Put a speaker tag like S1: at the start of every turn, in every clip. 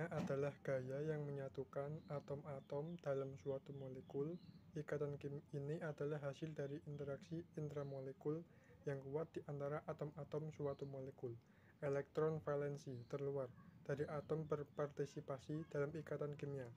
S1: kimia adalah gaya yang menyatukan atom-atom dalam suatu molekul. Ikatan ini adalah hasil dari interaksi intramolekul yang kuat di antara atom-atom suatu molekul. Elektron valensi terluar dari atom berpartisipasi dalam ikatan kimia.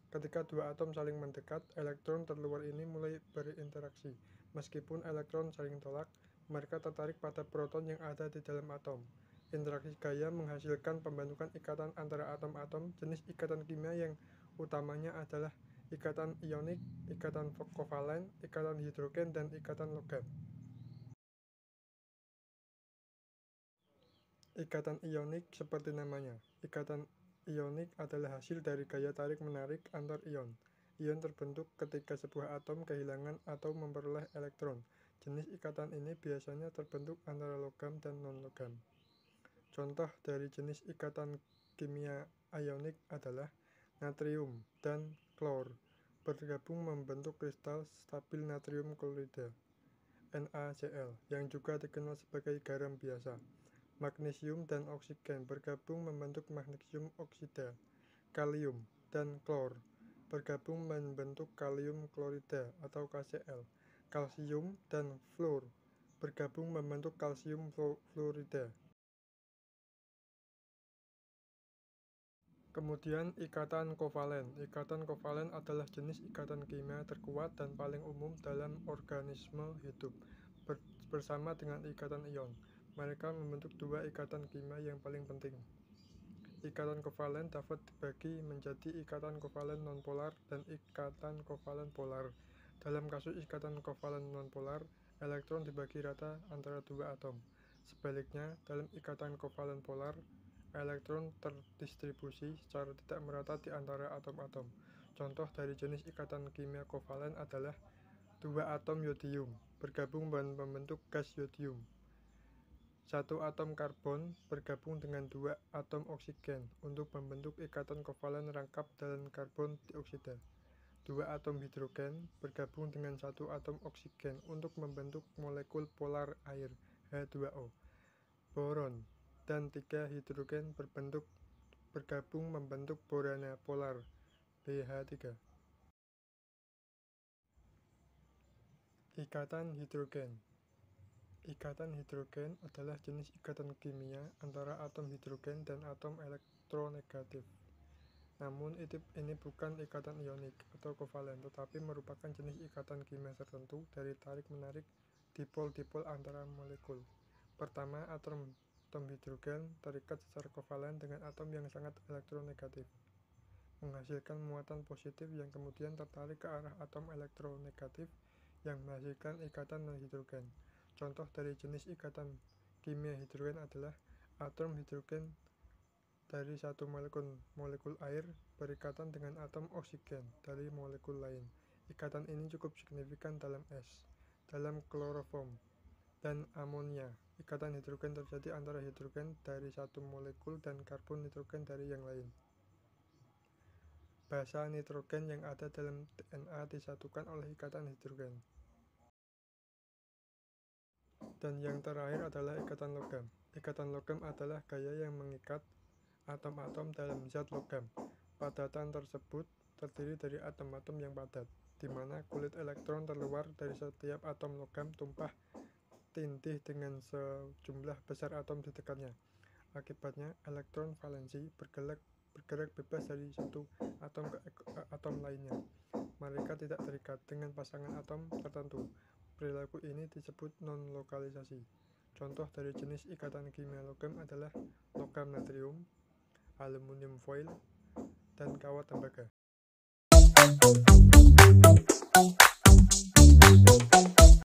S1: Ketika dua atom saling mendekat, elektron terluar ini mulai berinteraksi. Meskipun elektron saling tolak, mereka tertarik pada proton yang ada di dalam atom. Interaksi gaya menghasilkan pembentukan ikatan antara atom-atom. Jenis ikatan kimia yang utamanya adalah ikatan ionik, ikatan kovalen, ikatan hidrogen, dan ikatan logam. Ikatan ionik seperti namanya. Ikatan ionik adalah hasil dari gaya tarik-menarik antar ion. Ion terbentuk ketika sebuah atom kehilangan atau memperoleh elektron. Jenis ikatan ini biasanya terbentuk antara logam dan non-logam. Contoh dari jenis ikatan kimia ionik adalah natrium dan klor bergabung membentuk kristal stabil natrium klorida (NaCl) yang juga dikenal sebagai garam biasa. Magnesium dan oksigen bergabung membentuk magnesium oksida. Kalium dan klor bergabung membentuk kalium klorida atau KCl. Kalsium dan fluor bergabung membentuk kalsium fluorida. Kemudian ikatan kovalen. Ikatan kovalen adalah jenis ikatan kimia terkuat dan paling umum dalam organisme hidup. Bersama dengan ikatan ion, mereka membentuk dua ikatan kimia yang paling penting. Ikatan kovalen dapat dibagi menjadi ikatan kovalen nonpolar dan ikatan kovalen polar. Dalam kasus ikatan kovalen nonpolar, elektron dibagi rata antara dua atom. Sebaliknya, dalam ikatan kovalen polar, elektron terdistribusi secara tidak merata di antara atom-atom. Contoh dari jenis ikatan kimia kovalen adalah dua atom yodium bergabung dan membentuk gas yodium. Satu atom karbon bergabung dengan dua atom oksigen untuk membentuk ikatan kovalen rangkap dan karbon dioksida. Dua atom hidrogen bergabung dengan satu atom oksigen untuk membentuk molekul polar air H2O. Boron dan tiga hidrogen bergabung membentuk borana polar BH3. Ikatan hidrogen. Ikatan hidrogen adalah jenis ikatan kimia antara atom hidrogen dan atom elektronegatif. Namun ini bukan ikatan ionik atau kovalen, tetapi merupakan jenis ikatan kimia tertentu dari tarik-menarik dipol-dipol antara molekul. Pertama, atom hidrogen terikat secara kovalen dengan atom yang sangat elektronegatif, menghasilkan muatan positif yang kemudian tertarik ke arah atom elektronegatif yang menghasilkan ikatan non-hidrogen. Contoh dari jenis ikatan kimia hidrogen adalah atom hidrogen dari satu molekul air berikatan dengan atom oksigen dari molekul lain. Ikatan ini cukup signifikan dalam es, dalam kloroform, dan amonia. Ikatan hidrogen terjadi antara hidrogen dari satu molekul dan karbon nitrogen dari yang lain. Basa nitrogen yang ada dalam DNA disatukan oleh ikatan hidrogen. Dan yang terakhir adalah ikatan logam. Ikatan logam adalah gaya yang mengikat atom-atom dalam zat logam. Padatan tersebut terdiri dari atom-atom yang padat, di mana kulit elektron terluar dari setiap atom logam tumpah tindih dengan sejumlah besar atom di dekatnya. Akibatnya, elektron valensi bergerak bebas dari satu atom ke atom lainnya. Mereka tidak terikat dengan pasangan atom tertentu. Perilaku ini disebut non-lokalisasi. Contoh dari jenis ikatan kimia logam adalah logam natrium, aluminium foil, dan kawat tembaga.